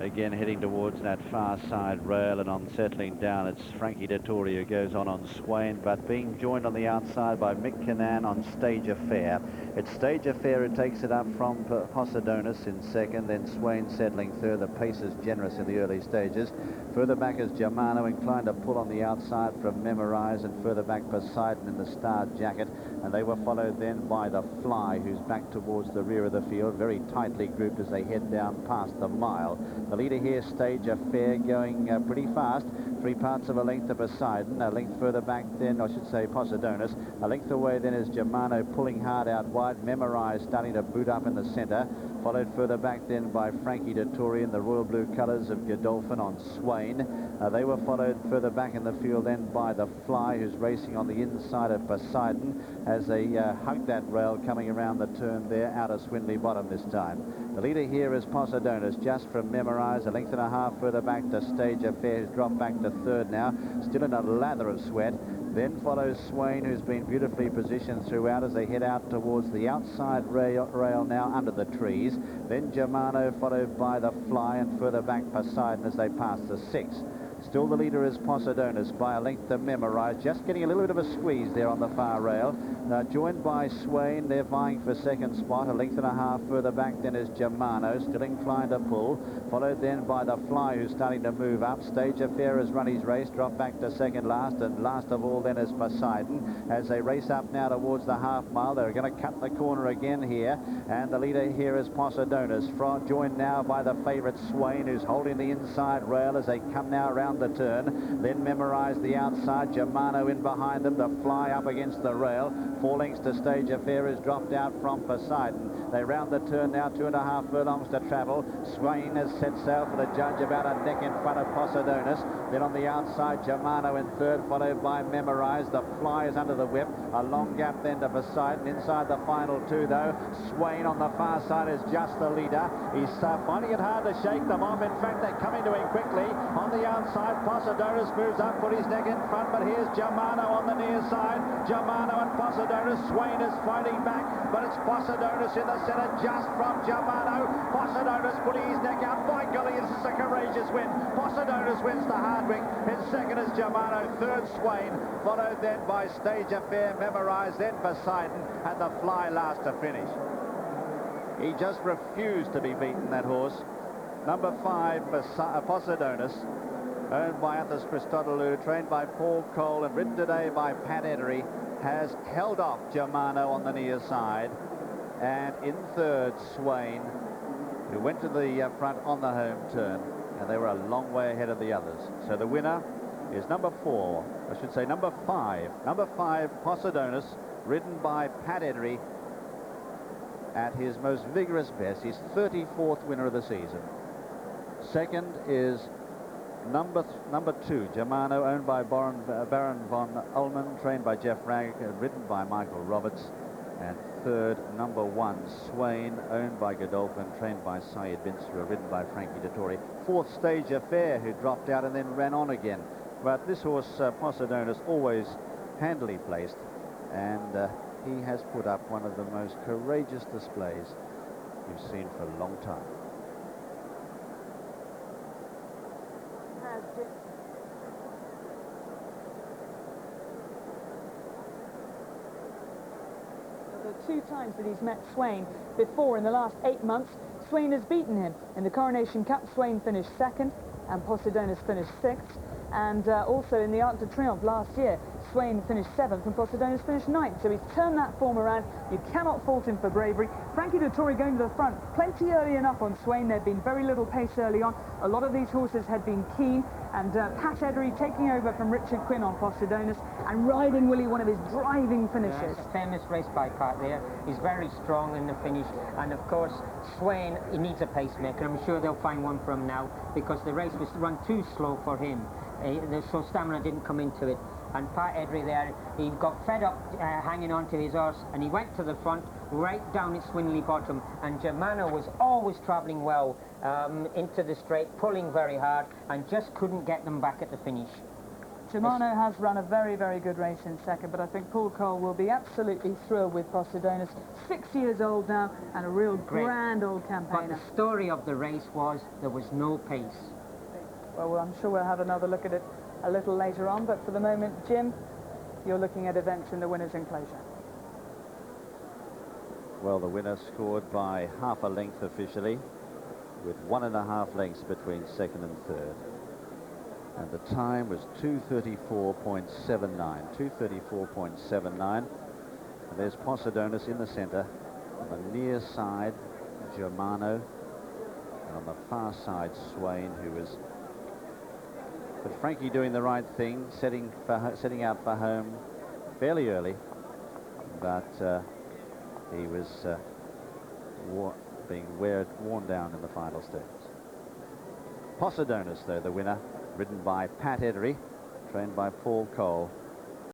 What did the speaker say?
Again, heading towards that far side rail, and on settling down, it's Frankie Dettori who goes on Swain, but being joined on the outside by Mick Cannan on Stage Affair. It's Stage Affair who takes it up from Posidonas in second, then Swain settling third. The pace is generous in the early stages. Further back is Germano, inclined to pull on the outside from Memorise, and further back Poseidon in the star jacket, and they were followed then by the Fly, who's back towards the rear of the field, very tightly grouped as they head down past the mile. The leader here, Stage Affair, going pretty fast. 3 parts of a length to Poseidon. A length further back then, I should say Posidonas. A length away then is Germano pulling hard out wide. Memorise starting to boot up in the centre. Followed further back then by Frankie Dettori in the royal blue colours of Godolphin on Swain. They were followed further back in the field then by the Fly, who's racing on the inside of Poseidon as they hug that rail coming around the turn there out of Swindley Bottom this time. The leader here is Posidonas, just from Memorise, a length and a half further back to Stage Affair, who's dropped back to third now, still in a lather of sweat. Then follows Swain, who's been beautifully positioned throughout as they head out towards the outside rail now under the trees. Then Germano, followed by the Fly, and further back Poseidon as they pass the 6. Still the leader is Posidonas by a length to Memorise, just getting a little bit of a squeeze there on the far rail. Joined by Swain, they're vying for second spot. A length and a half further back then is Germano, still inclined to pull. Followed then by the Fly, who's starting to move up. Stage Affair has run his race, dropped back to second last, and last of all then is Poseidon as they race up now towards the half mile. They're going to cut the corner again here, and the leader here is Posidonas, joined now by the favourite Swain, who's holding the inside rail as they come now around the turn. Then Memorise the outside, Germano in behind them, the Fly up against the rail. 4 lengths to Stage Affair is dropped out from Poseidon. They round the turn now, 2.5 furlongs to travel. Swain has set sail for the judge, about a neck in front of Posidonas. Then on the outside, Germano in third, followed by Memorise. The Fly is under the whip. A long gap then to Poseidon. Inside the final 2 though, Swain on the far side is just the leader. He's finding it hard to shake them off. In fact, they're coming to him quickly. On the outside, Posidonas moves up, put his neck in front, but here's Germano on the near side. Germano and Posidonas. Swain is fighting back, but it's Posidonas in the centre just from Germano. Posidonas putting his neck out. By golly, this is a courageous win. Posidonas wins the Hardwicke. In second is Germano, third Swain, followed then by Stage Affair, Memorise, then Poseidon, and the Fly last to finish. He just refused to be beaten, that horse. Number 5, Posidonas, owned by Athos Christodoulou, trained by Paul Cole and ridden today by Pat Eddery, has held off Germano on the near side, and in third Swain, who went to the front on the home turn, and they were a long way ahead of the others. So the winner is number 4, I should say number 5. Number 5, Posidonas, ridden by Pat Eddery at his most vigorous best, his 34th winner of the season. Second is number 2, Germano, owned by Baron von Ullmann, trained by Jeff Ragg, ridden by Michael Roberts. And third, number 1, Swain, owned by Godolphin, trained by Sire, ridden by Frankie Dettori. Fourth, Stage Affair, who dropped out and then ran on again. But this horse, Posidonas, always handily placed, and he has put up one of the most courageous displays you've seen for a long time. The 2 times that he's met Swain before in the last 8 months, Swain has beaten him. In the Coronation Cup, Swain finished 2nd and Posidonas finished 6th. And also in the Arc de Triomphe last year, Swain finished 7th and Posidonas finished 9th. So he's turned that form around. You cannot fault him for bravery. Frankie Dettori going to the front plenty early enough on Swain. There'd been very little pace early on. A lot of these horses had been keen. And Pat Eddery taking over from Richard Quinn on Posidonas and riding Willie, one of his driving finishes. Yeah, it's a famous race by Pat there. He's very strong in the finish. And of course, Swain, he needs a pacemaker. I'm sure they'll find one for him now because the race was run too slow for him. So stamina didn't come into it. And Pat Eddery there, he got fed up hanging on to his horse, and he went to the front, right down at Swindley Bottom. And Germano was always travelling well into the straight, pulling very hard, and just couldn't get them back at the finish. Germano has run a very, very good race in second, but I think Paul Cole will be absolutely thrilled with Posidonas. 6 years old now and a real grand old campaigner. But the story of the race was there was no pace. Well, I'm sure we'll have another look at it a little later on, but for the moment, Jim, you're looking at events in the winner's enclosure. Well, the winner scored by half a length officially, with 1.5 lengths between second and third. And the time was 2:34.79. 2:34.79. And there's Posidonas in the centre. On the near side, Germano. And on the far side, Swain, who was... But Frankie doing the right thing, setting out for home fairly early. But he was being worn down in the final stages. Posidonas, though, the winner, ridden by Eddery, trained by Paul Cole.